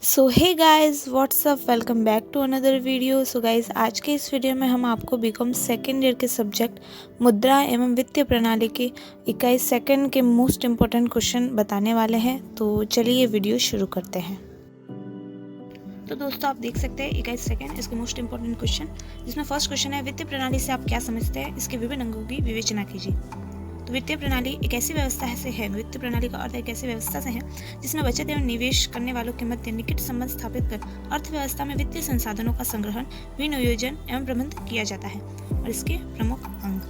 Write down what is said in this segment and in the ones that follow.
So hey guys what's up welcome back to another video. So guys आज के इस video में हम आपको बीकॉम सेकेंड ईयर के सब्जेक्ट मुद्रा एवं वित्तीय प्रणाली के इकाई सेकंड के मोस्ट इम्पोर्टेंट क्वेश्चन बताने वाले हैं। तो चलिए ये वीडियो शुरू करते हैं। तो दोस्तों आप देख सकते हैं इकाई सेकंड इसके मोस्ट इम्पोर्टेंट क्वेश्चन, जिसमें फर्स्ट क्वेश्चन है वित्तीय प्रणाली से आप क्या समझते हैं, इसके विभिन्न अंगों की विवेचना कीजिए। तो वित्तीय प्रणाली एक ऐसी व्यवस्था से है, वित्तीय प्रणाली का अर्थ एक ऐसी व्यवस्था से है जिसमें बचत एवं निवेश करने वालों के मध्य निकट संबंध स्थापित कर अर्थव्यवस्था में वित्तीय संसाधनों का संग्रहण, विनियोजन एवं प्रबंधन किया जाता है। और इसके प्रमुख अंग,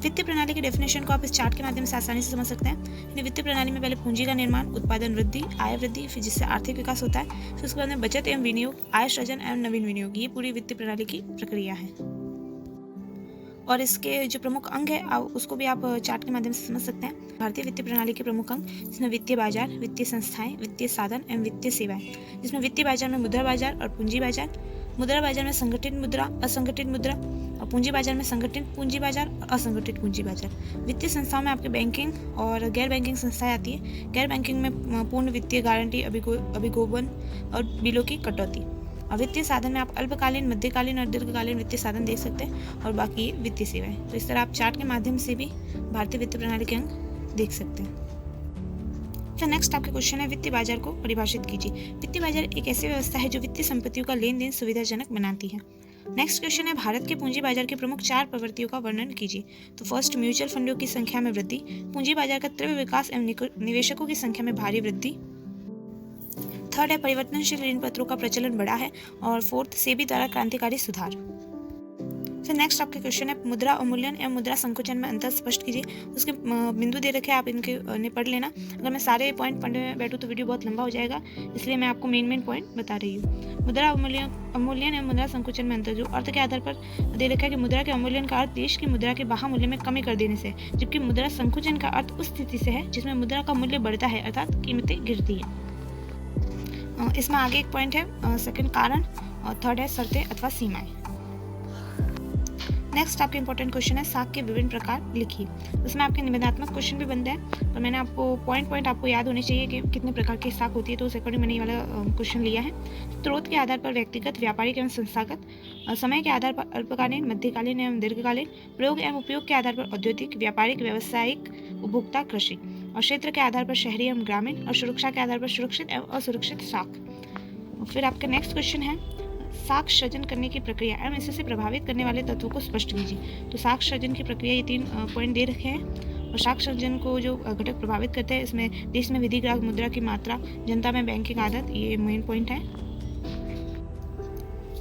वित्तीय प्रणाली की डेफिनेशन को आप इस चार्ट के माध्यम से आसानी से समझ सकते हैं। वित्तीय प्रणाली में पहले पूंजी का निर्माण, उत्पादन वृद्धि, आय वृद्धि, फिर जिससे आर्थिक विकास होता है, फिर उसके बाद में बचत एवं विनियोग, आय सृजन एवं नवीन विनियोग, ये पूरी वित्तीय प्रणाली की प्रक्रिया है। और इसके जो प्रमुख अंग है उसको भी आप चार्ट के माध्यम से समझ सकते हैं। भारतीय वित्तीय प्रणाली के प्रमुख अंग, जिसमें वित्तीय बाजार, वित्तीय संस्थाएं, वित्तीय साधन एवं वित्तीय सेवाएं, जिसमें वित्तीय बाजार में मुद्रा बाजार और पूंजी बाजार, मुद्रा बाजार में संगठित मुद्रा, असंगठित मुद्रा, और पूंजी बाजार में संगठित पूंजी बाजार और असंगठित पूंजी बाजार। वित्तीय संस्थाओं में आपके बैंकिंग और गैर बैंकिंग संस्थाएं आती है। गैर बैंकिंग में पूर्ण वित्तीय गारंटी, अभिगोपन और बिलों की कटौती। और वित्तीय साधन में आप अल्पकालीन, मध्यकालीन और दीर्घकालीन वित्तीय साधन देख सकते हैं, और बाकी वित्तीय सेवाएं। तो इस तरह आप चार्ट के माध्यम से भी भारतीय वित्तीय प्रणाली के अंग देख सकते हैं। फिर नेक्स्ट आपके क्वेश्चन है वित्तीय बाजार को परिभाषित कीजिए। वित्तीय बाजार एक ऐसी व्यवस्था है जो वित्तीय संपत्तियों का लेन देन सुविधाजनक बनाती है। नेक्स्ट क्वेश्चन है भारत के पूंजी बाजार के प्रमुख 4 प्रवृत्तियों का वर्णन कीजिए। तो फर्स्ट, म्यूचुअल फंडों की संख्या में वृद्धि, पूंजी बाजार का तीव्र विकास एवं निवेशकों की संख्या में भारी वृद्धि। थर्ड है परिवर्तनशील ऋण पत्रों का प्रचलन बढ़ा है। और फोर्थ, सेबी द्वारा क्रांतिकारी सुधार। फिर नेक्स्ट आपके क्वेश्चन है मुद्रा अवमूल्यन एवं मुद्रा संकुचन में अंतर स्पष्ट कीजिए। उसके बिंदु दे रखे हैं, आप इनके पढ़ लेना। अगर मैं सारे पॉइंट पढ़ने बैठूँ तो वीडियो बहुत लंबा हो जाएगा, इसलिए मैं आपको मेन पॉइंट बता रही हूँ। मुद्रा अवमूल्यन एवं मुद्रा संकुचन में अंतर, जो अर्थ के आधार पर दे रखा है कि मुद्रा के अवमूल्यन का अर्थ देश की मुद्रा के बाह्य में कमी कर देने से, जबकि मुद्रा संकुचन का अर्थ उस स्थिति से है जिसमें मुद्रा का मूल्य बढ़ता है, अर्थात कीमतें गिरती है। इसमें आगे एक पॉइंट है सेकंड, कारण, और थर्ड है शर्तें अथवा सीमाएं। नेक्स्ट आपके इंपॉर्टेंट क्वेश्चन है साख के विभिन्न प्रकार लिखिए। उसमें आपके निबंधात्मक क्वेश्चन भी बनते हैं, तो मैंने आपको पॉइंट आपको याद होने चाहिए कि कितने प्रकार की साख होती है, तो उस अकॉर्डिंग मैंने ये वाला क्वेश्चन लिया है। स्रोत के आधार पर व्यक्तिगत, व्यापारिक एवं संस्थागत, समय के आधार पर अल्पकालीन, मध्यकालीन एवं दीर्घकालीन, प्रयोग एवं उपयोग के आधार पर औद्योगिक, व्यापारिक, व्यावसायिक, उपभोक्ता, कृषि, और क्षेत्र के आधार पर शहरी एवं ग्रामीण, और सुरक्षा के आधार पर सुरक्षित एवं असुरक्षित साख। फिर आपका नेक्स्ट क्वेश्चन है साख सृजन करने की प्रक्रिया एवं इसे प्रभावित करने वाले तत्वों को स्पष्ट कीजिए। तो साख सृजन की प्रक्रिया, ये 3 पॉइंट दे रखे हैं। और साख सृजन को जो घटक प्रभावित करते हैं, इसमें देश में विधि ग्राहक मुद्रा की मात्रा, जनता में बैंकिंग आदत, ये मेन पॉइंट है।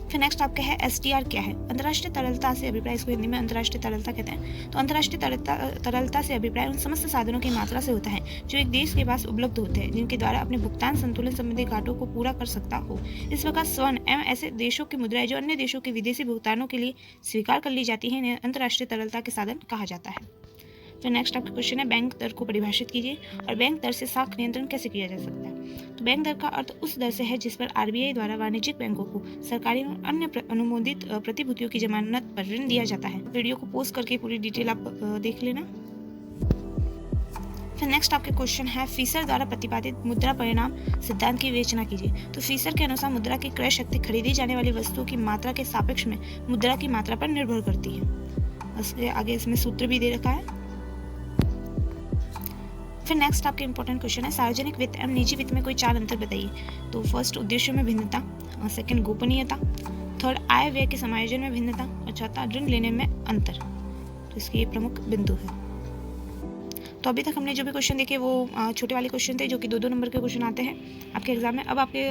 फिर नेक्स्ट आपका है STR क्या है। अंतर्राष्ट्रीय तरलता से अभिप्राय, इसको हिंदी में अंतर्राष्ट्रीय तरलता कहते हैं। तो अंतर्राष्ट्रीय तरलता से अभिप्राय उन समस्त साधनों की मात्रा से होता है जो एक देश के पास उपलब्ध होते हैं, जिनके द्वारा अपने भुगतान संतुलन संबंधी घाटों को पूरा कर सकता हो। इस प्रकार स्वर्ण एवं ऐसे देशों की मुद्राएं जो अन्य देशों के विदेशी भुगतानों के लिए स्वीकार कर ली जाती है, इन्हें अंतर्राष्ट्रीय तरलता के साधन कहा जाता है। फिर नेक्स्ट आपका क्वेश्चन है बैंक दर को परिभाषित कीजिए, और बैंक दर से साख नियंत्रण कैसे किया जा सकता है। तो बैंक दर का अर्थ उस दर से है जिस पर RBI द्वारा वाणिज्यिक बैंकों को सरकारी और अन्य अनुमोदित प्रतिभूतियों की जमानत पर ऋण दिया जाता है। वीडियो को पोस्ट करके पूरी डिटेल आप देख लेना। फिर नेक्स्ट आपके क्वेश्चन है फीसर द्वारा प्रतिपादित मुद्रा परिणाम सिद्धांत की विवेचना कीजिए। तो फीसर के अनुसार मुद्रा की क्रय शक्ति खरीदी जाने वाली वस्तुओं की मात्रा के सापेक्ष में मुद्रा की मात्रा पर निर्भर करती है। उसके आगे इसमें सूत्र भी दे रखा है। फिर नेक्स्ट आपके इंपॉर्टेंट क्वेश्चन है सार्वजनिक वित्त एवं निजी वित्त में कोई 4 अंतर बताइए। तो फर्स्ट, उद्देश्यों में भिन्नता, सेकंड, गोपनीयता, थर्ड, आय व्यय के समायोजन में भिन्नता, और चौथा, ऋण लेने में अंतर। तो इसके ये प्रमुख बिंदु है। तो अभी तक हमने जो भी क्वेश्चन देखे वो छोटे वाले क्वेश्चन थे, जो कि 2-2 नंबर के क्वेश्चन आते हैं आपके एग्जाम में। अब आपके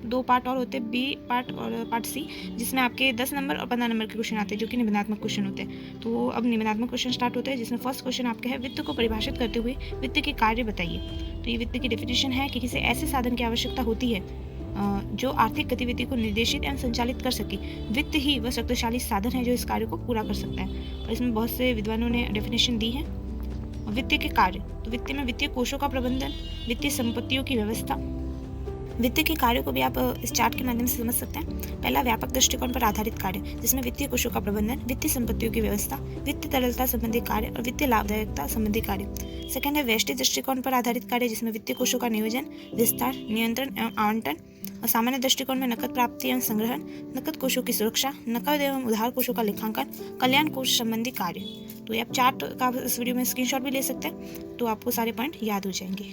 2 पार्ट और होते हैं, B पार्ट और पार्ट C, जिसमें आपके 10 नंबर और 15 नंबर के क्वेश्चन आते हैं, जो कि निबंधात्मक क्वेश्चन होते हैं। तो अब निबंधात्मक क्वेश्चन स्टार्ट होते हैं, जिसमें फर्स्ट क्वेश्चन आपके है वित्त को परिभाषित करते हुए वित्त के कार्य बताइए। तो ये वित्त की डेफिनेशन है कि किसी ऐसे साधन की आवश्यकता होती है जो आर्थिक गतिविधि को निर्देशित एवं संचालित कर सके। वित्त ही वह शक्तिशाली साधन है जो इस कार्य को पूरा कर सकता है। और इसमें बहुत से विद्वानों ने डेफिनेशन दी है। वित्तीय के कार्य, तो वित्त में वित्तीय कोषों का प्रबंधन, वित्तीय संपत्तियों की व्यवस्था। वित्त के कार्यों को भी आप इस चार्ट के माध्यम से समझ सकते हैं। पहला, व्यापक दृष्टिकोण पर आधारित कार्य, जिसमें वित्तीय कोषों का प्रबंधन, वित्तीय संपत्तियों की व्यवस्था, वित्तीय तरलता संबंधी कार्य और वित्तीय लाभदायकता संबंधी कार्य। सेकंड है व्यष्टि दृष्टिकोण पर आधारित कार्य, जिसमें वित्तीय कोषों का नियोजन, विस्तार, नियंत्रण एवं आवंटन, और सामान्य दृष्टिकोण में नकद प्राप्ति एवं संग्रहण, नकद कोषों की सुरक्षा, नकद एवं उधार कोषों का लेखांकन, कल्याण कोष संबंधी कार्य। तो ये आप चार्ट का इस वीडियो में स्क्रीनशॉट भी ले सकते हैं, तो आपको सारे पॉइंट याद हो जाएंगे।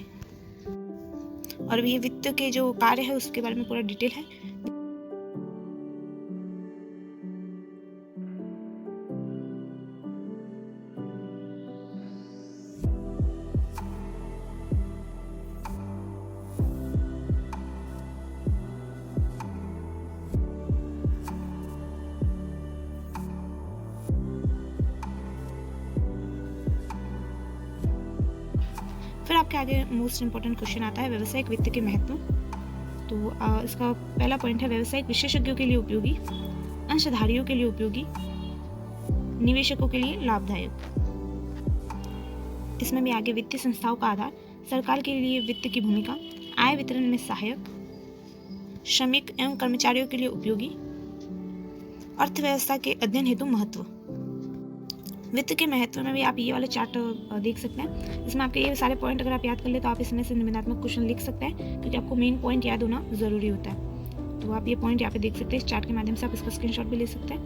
और ये वित्त के जो कार्य है उसके बारे में पूरा डिटेल है। फिर आपके आगे मोस्ट इंपॉर्टेंट क्वेश्चन आता है व्यावसायिक वित्त के महत्व। तो इसका पहला पॉइंट है व्यावसायिक विशेषज्ञों के लिए उपयोगी, अंशधारियों के लिए उपयोगी, निवेशकों के लिए लाभदायक। इसमें भी आगे वित्तीय संस्थाओं का आधार, सरकार के लिए वित्त की भूमिका, आय वितरण में सहायक, श्रमिक एवं कर्मचारियों के लिए उपयोगी, अर्थव्यवस्था के अध्ययन हेतु महत्व। वित्त के महत्व में भी आप ये वाला चार्ट देख सकते हैं। इसमें आपके ये सारे पॉइंट अगर आप याद कर ले तो आप इसमें से निबंधात्मक क्वेश्चन लिख सकते हैं, क्योंकि आपको मेन पॉइंट याद होना जरूरी होता है। तो आप ये पॉइंट यहाँ पे देख सकते हैं, इस चार्ट के माध्यम से आप इसका स्क्रीनशॉट भी ले सकते हैं।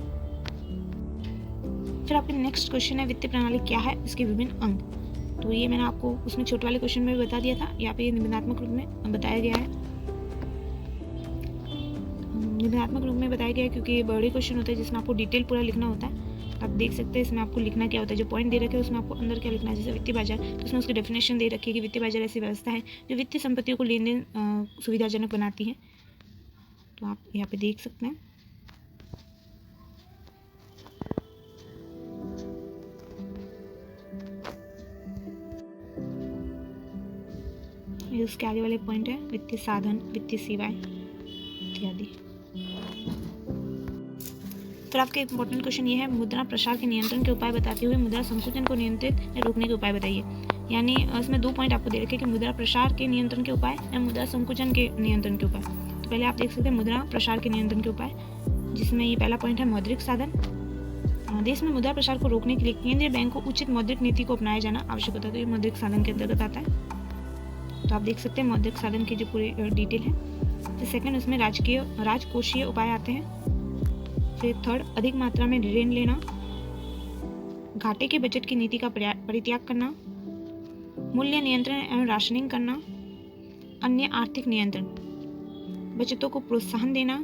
फिर आपके नेक्स्ट क्वेश्चन है वित्तीय प्रणाली क्या है, इसके विभिन्न अंग। तो ये मैंने आपको उसमें छोटे वाले क्वेश्चन में भी बता दिया था, यहाँ पे निबंधात्मक रूप में बताया गया है। निबंधात्मक रूप में बताया गया है क्योंकि ये बड़े क्वेश्चन होते हैं जिसमें आपको डिटेल पूरा लिखना होता है। आप देख सकते हैं इसमें आपको लिखना क्या होता है, जो पॉइंट दे रखे हैं उसमें आपको अंदर क्या लिखना है। जैसे वित्तीय बाजार, तो उसमें उसकी डेफिनेशन दे रखी है कि वित्तीय बाजार ऐसी व्यवस्था है जो वित्तीय संपत्तियों को लेन देन सुविधाजनक बनाती है। तो आप यहाँ पे देख सकते हैं। ये उसके आगे वाले पॉइंट है वित्तीय साधन, वित्तीय सेवाएं इत्यादि। फिर आपके इंपॉर्टेंट क्वेश्चन ये है मुद्रा प्रसार के नियंत्रण के उपाय बताते हुए मुद्रा संकुचन को नियंत्रित या रोकने के उपाय बताइए। यानी इसमें 2 पॉइंट आपको दे रखे हैं कि मुद्रा प्रसार के नियंत्रण के उपाय या मुद्रा संकुचन के नियंत्रण के उपाय। तो पहले आप देख सकते हैं मुद्रा प्रसार के नियंत्रण के उपाय, जिसमें ये पहला पॉइंट है मौद्रिक साधन। देश में मुद्रा प्रसार को रोकने के लिए केंद्रीय बैंक को उचित मौद्रिक नीति को अपनाया जाना आवश्यक होता है। तो ये मौद्रिक साधन के अंतर्गत आता है। तो आप देख सकते हैं मौद्रिक साधन की जो पूरी डिटेल है। तो सेकंड उसमें राजकोषीय उपाय आते हैं। फिर थर्ड अधिक मात्रा में ऋण लेना, घाटे के बजट की नीति का परित्याग करना, मूल्य नियंत्रण एवं राशनिंग करना, अन्य आर्थिक नियंत्रण, बचतों को प्रोत्साहन देना,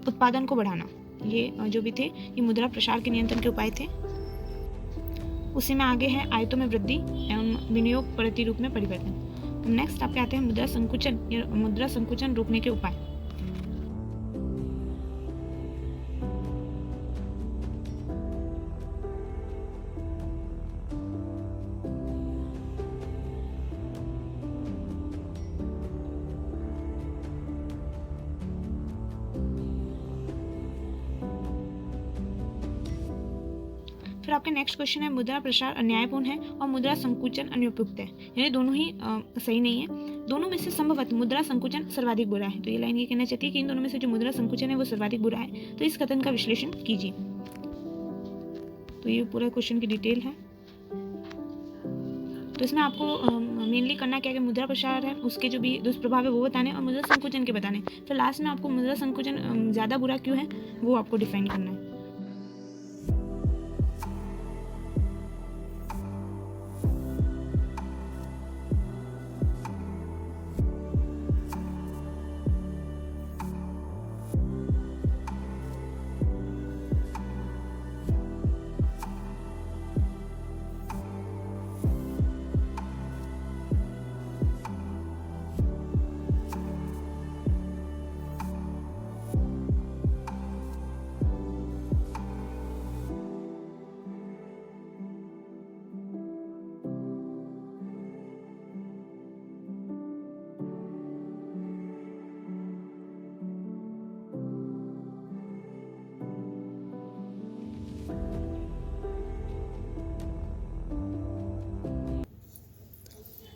उत्पादन को बढ़ाना। ये जो भी थे ये मुद्रा प्रसार के नियंत्रण के उपाय थे। उसी में आगे है आयतों में वृद्धि एवं विनियोग प्रतिरूप में परिवर्तन। नेक्स्ट आपके आते हैं मुद्रा संकुचन रोकने के उपाय। फिर आपके नेक्स्ट क्वेश्चन है मुद्रा प्रसार अन्यायपूर्ण है और मुद्रा संकुचन अनुपयुक्त है। यानी दोनों ही सही नहीं है। दोनों में से संभवतः मुद्रा संकुचन सर्वाधिक बुरा है। तो ये लाइन ये कहना चाहती है कि इन दोनों में से जो मुद्रा संकुचन है वो सर्वाधिक बुरा है। तो इस कथन का विश्लेषण कीजिए। तो ये पूरा क्वेश्चन की डिटेल है। तो इसमें आपको मेनली करना क्या है कि मुद्रा प्रसार है उसके जो भी दुष्प्रभाव है वो बताने और मुद्रा संकुचन के बताने। तो लास्ट में आपको मुद्रा संकुचन ज़्यादा बुरा क्यों है वो आपको डिफाइन करना है।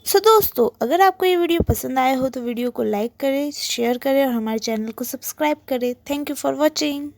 सो दोस्तों अगर आपको ये वीडियो पसंद आया हो तो वीडियो को लाइक करें, शेयर करें और हमारे चैनल को सब्सक्राइब करें। Thank you for watching.